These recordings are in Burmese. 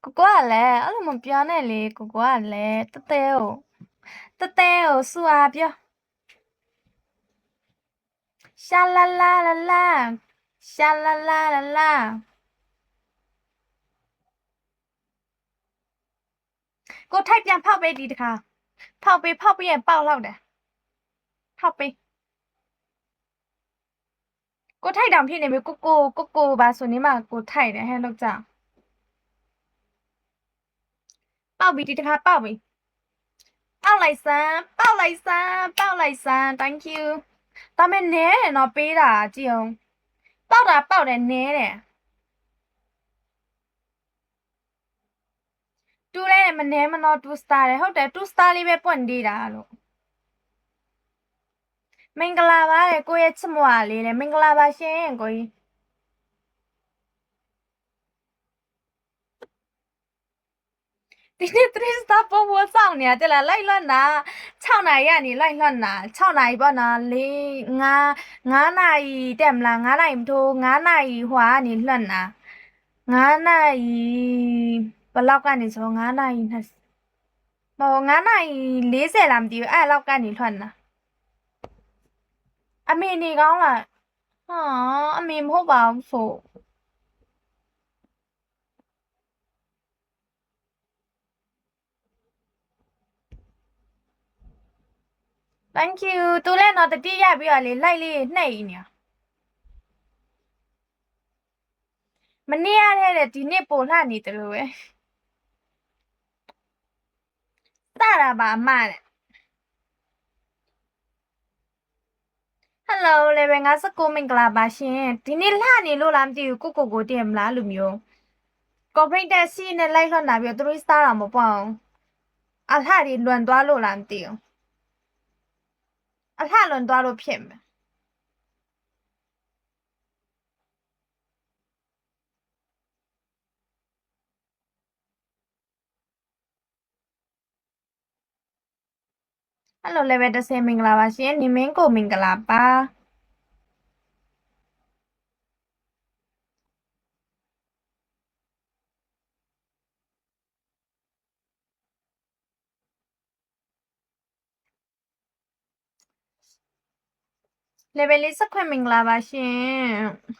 ကိုကိုကလည်းအဲ့လိုမပြောနဲ့လေကိုကိုကလည်းတဲကိုစူအားပြောရှာလာလာလာလာရှာလာလာလာလာကိုထိုက်ပြန်ဖောက်ပေးဒီတခါဖောက်ပေးရင်ပေါက်လောက်တယ်ဖောက်ပေးကိုထိုက်တောင်ဖြစ်နေပြီကိုပါဆိုနေမှာကိုထိုက်တယ်ဟဲ့လောက်ကြပေါက်ပြီဒီတခါပေါက်ပြီပေါက်လိုက်စမ်းပေါက်လိုက်စမ်း thank you ဒါမဲ့နဲတယ်နော်ပေးတာကြည့်အောင်ပေါက်တယ်နဲတယ်တူလဲမနဲမနော်2 star တယ်ဟုတ်တယ်2 star လေးပဲပွင့်သေးတာလို့မင်္ဂလာပါလေကိုရဲ့ချစ်မွာလေးလေမင်္ဂလာပါရှင်ကိုကြီးဒီနေ့3 star ပေါ်ပေါ်ဆောင်နေတယ်လားလိုက်လွတ်နာ6နာရီကနေလိုက်လွတ်နာ6နာရီပေါ့နော်4 5နာရီတက်မလား9နာရီမထိုး9နာရီဟွာကနေလွတ်နာ9နာရီဘယ်လောက်ကနေဆို9နာရီ20ဟို9နာရီ40လားမသိဘူးအဲ့လောက်ကနေထွက်နာအမေနေကောင်းလားဟာအမေမဟုတ်ပါဘူးဆို thank you သူလည်းတော့တတိယပြီးတော့လေလိုက်လေးနှိပ်နေမနေ့ရတဲ့ဒီနေ့ပို့လှနေတယ်လို့ပဲစတာပါအမတဲ့ hello level 59မင်္ဂလာပါရှင်ဒီနေ့လှနေလို့လားမသိဘူးကိုတည်မလားလူမျိုး corporate taxi နဲ့လိုက်လွှတ်လာပြီးတော့သူတို့စားတာမပေါ့အောင်အလှတွေလွန်သွားလို့လားမသိဘူးအလှလွန်သွားလို့ဖြစ်မယ်အဲ့လို level 10မင်္ဂလာပါရှင်နေမင်းကိုမင်္ဂလာပါ level လေးစခွင့်မင်္ဂလာပါရှင်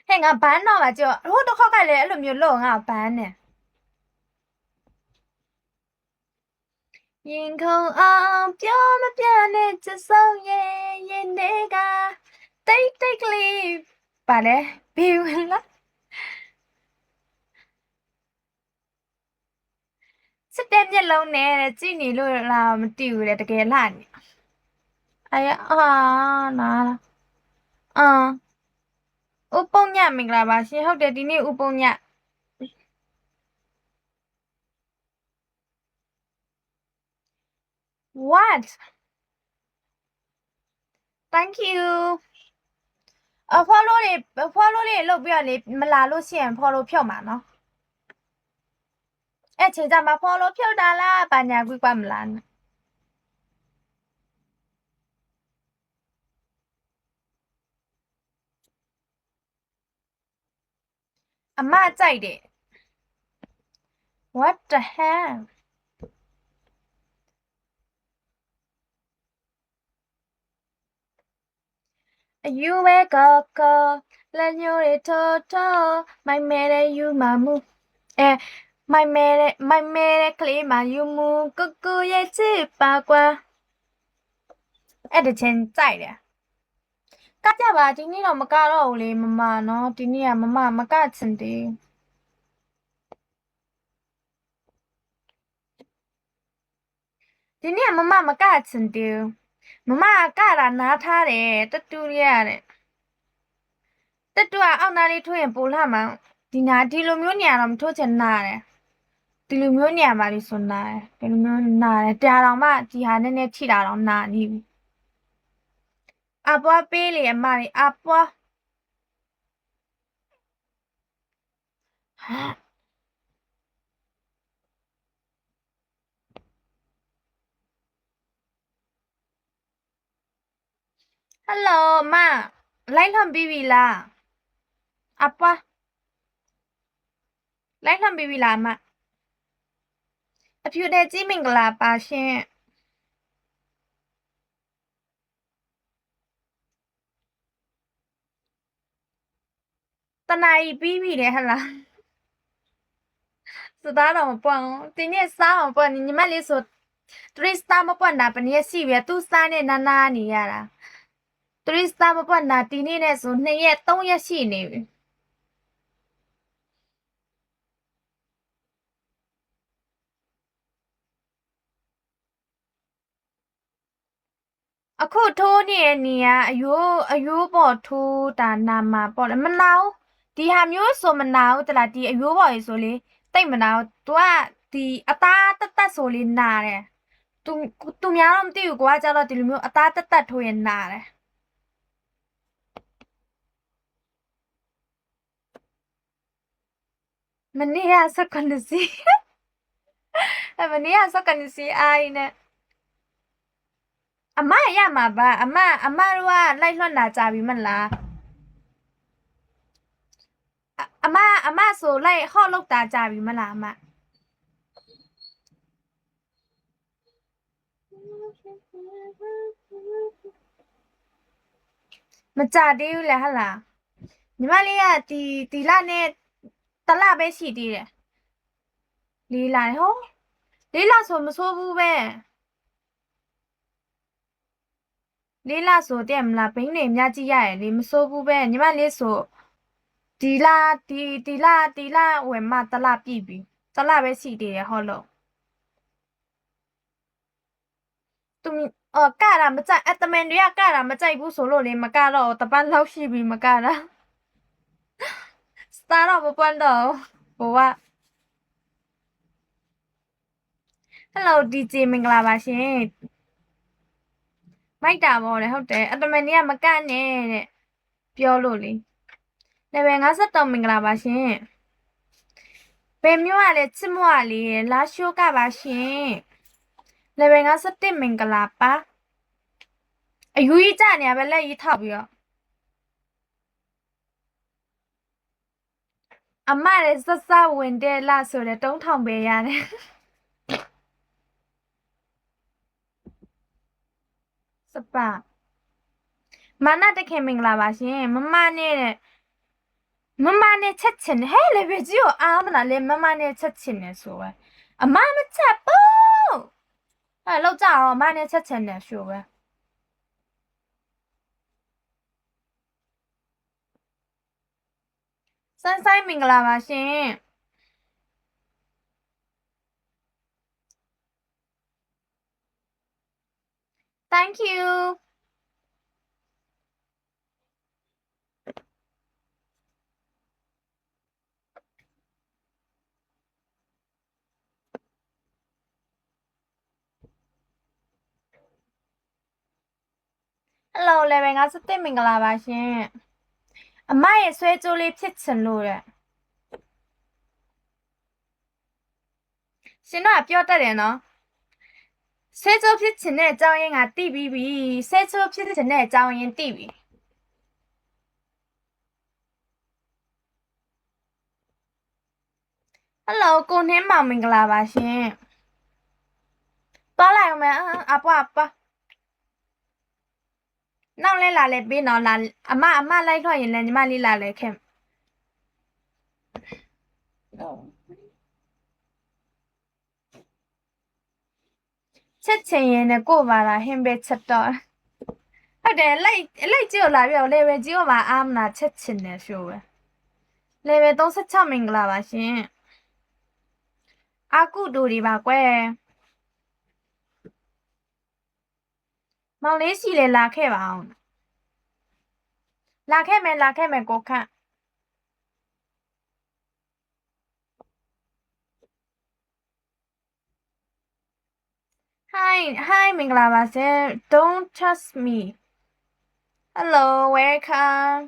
ဟဲ့ငါဘန်းတော့ပါကြောဟိုတစ်ခေါက်ကလည်းအဲ့လိုမျိုးလို့ငါဘန်းနေရင်ခုန်အောင်ပြောမပြနဲ့ချစ်ဆုံးရဲ့ရင်တွေကတိတ်ကလေးပါလေဘီဝင်လားစစ်တဲ့မျက်လုံးနဲ့ကြည့်နေလို့လားမသိဘူးလေတကယ်လှနေ哎呀啊，နားလားဥပုံညမင်္ဂလာပါရှင်ဟုတ်တယ်ဒီနေ့ဥပုံည what thank you follow တွေလုပ်ပြီးတော့လေမလာလို့ရှိရင် follow ဖြုတ်မှာနော်အဲ့ချိန်ကျမှ follow ဖြုတ်တာလားဘာညာကွမလားအမကြိုက်တယ် what the hell အယူဝဲကောလက်ညိုးတွေထိုးမိုင်မဲတဲ့ယူမမှုမိုင်မဲတဲ့ကလေးမယူမှုကိုရဲ့ချစ်ပါကွာအဲ့တချင်းကြိုက်တယ်ကကြပါဒီနေ့တော့မကတော့ဘူးလေမမနော်ဒီနေ့ကမကချင်သေးဒီနေ့ကမကချင်သေးမကတာနားထားတယ်တတူရရတယ်တတူကအောက်နားလေးထိုးရင်ပိုလှမှာဒီလိုမျိုးနေရာတော့မထိုးချင်နာတယ်ဒီလိုမျိုးနေရာမှာလေးဆိုနာတယ်ဒီလိုမျိုးနာတယ်တရားတော်မှဒီဟာနည်းနည်းထိတာတော့နာနေပြီအပွားပေးလေအမလေးအပွား Hello အမလိုက်လှမ်းပြီးပြီလားအပွားလိုက်လှမ်းပြီးပြီလားအမအဖြူတဲ့ကြီးမင်္ဂလာပါရှင်တနာရီပြီးပြီတယ်ဟလားစသားတော့မပွန်တင်းနဲ့စားအောင်ပွန်ညီမလေးဆို3 star မပွန်တာပနည်းရှိပဲသူစားနဲ့နာနာနေရတာ3 star မပွန်တာဒီနေ့နဲ့ဆို2ရက်3ရက်ရှိနေပြီအခုထိုးနေတဲ့နေရအယိုးပေါ်ထိုးတာနာမှာပေါ့လေမနာဘူးဒီဟာမျိုးဆိုမနာဘူးတလားဒီအယိုးပေါ်ရေဆိုလေတိတ်မနာဘူး तू ကဒီအသားတက်ဆိုလေနာတယ် तू များတော့မသိဘူးကွာကြတော့ဒီလိုမျိုးအသားတက်ထိုးရင်နာတယ်မနေ့ကစက္ကန့်စီမနေ့ကစက္ကန့်စီအိုင်းနဲ့အမရမှာပါအမတို့ကလိုက်လွှတ်လာကြပြီမလားအမဆိုလိုက်ဟော့လောက်တာကြပြီမလားအမမကြသေးဘူးလေဟလားညီမလေးကဒီလနဲ့တလပဲရှိသေးတယ်လေးလဟောလေးလဆိုမဆိုးဘူးပဲလေးလဆိုတဲ့မလားဘိန်းနေအများကြီးရတယ်လေမဆိုးဘူးပဲညီမလေးဆိုဒီလဝယ်မှတလပြည့်ပြီတလပဲရှိသေးတယ်ဟောလို့သူကတာမကြိုက်အတမန်တွေကကတာမကြိုက်ဘူးဆိုလို့လေမကတော့တပတ်လောက်ရှိပြီမကတာစတာတော့မပွန်းတော့ဘဝ Hello DJ မင်္ဂလာပါရှင်မိုက်တာပေါ့လေဟုတ်တယ်အတမန်တွေကမကနဲ့တဲ့ပြောလို့လေ level 53မင်္ဂလာပါရှင်ဘယ်မျိုးကလဲချစ်မွားလေးလာရှိုးကပါရှင် level 51မင်္ဂလာပါအယူကြီးကြနေရပဲလက်ကြီးထောက်ပြီးတော့အမလည်းစစဝင်တဲ့လဆိုတဲ့3000ပဲရတယ်စပါမနတခင်မင်္ဂလာပါရှင်မမနဲ့ချက်ချင်ဟဲ့လေပဲကြီးကိုအားမလားလေမမနဲ့ချက်ချင်နေဆိုပဲအမမချက်ဘူးလောက်ကြအောင်အမနဲ့ချက်ချင်နေဆိုပဲဆိုင်မင်္ဂလာပါရှင် Thank you ဟယ်လို level 51မင်္ဂလာပါရှင်အမရဲ့ဆွဲကြိုးလေးဖြစ်ချင်လို့တဲ့ရှင်တို့ကပြောတတ်တယ်နော်ဆွဲကြိုးဖြစ်ချင်တဲ့အကြောင်းရင်းကသိပြီးပြီဆွဲကြိုးဖြစ်ချင်တဲ့အကြောင်းရင်းသိပြီဟယ်လိုကိုနှင်းမောင်မင်္ဂလာပါရှင်သွားလိုက်အောင်မယ်အပွားနောက်လဲလာလဲပေးနော်လာအမလိုက်ထွက်ရင်လည်းညီမလေးလာလဲခဲ့ချက်ချင်ရင်လည်းကိုပါလားဟင်းပဲချက်တော့ဟုတ်တယ်လိုက်ကြည့်လာပြောလေပဲကြည့်ပါအားမနာချက်ချင်တယ်ဆိုပဲလေပဲ36မင်္ဂလာပါရှင်အာကုတူဒီပါကွယ်မောင်လေးစီလေလာခဲ့ပါအောင်လာခဲ့မယ်ကိုခန့်Hi မင်္ဂလာပါရှင် Don't trust me Hello welcome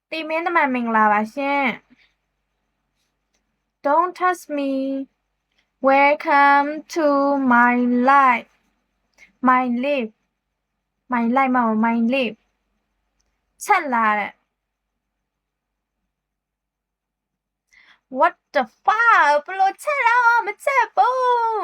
တီမင်းတမန်မင်္ဂလာပါရှင် Don't trust me Welcome to my life မိုင်လိုက်မအောင်မိုင်လေးချက်လာတဲ့ what the fuck ဘလို့ချက်တော့မချက်ဘူး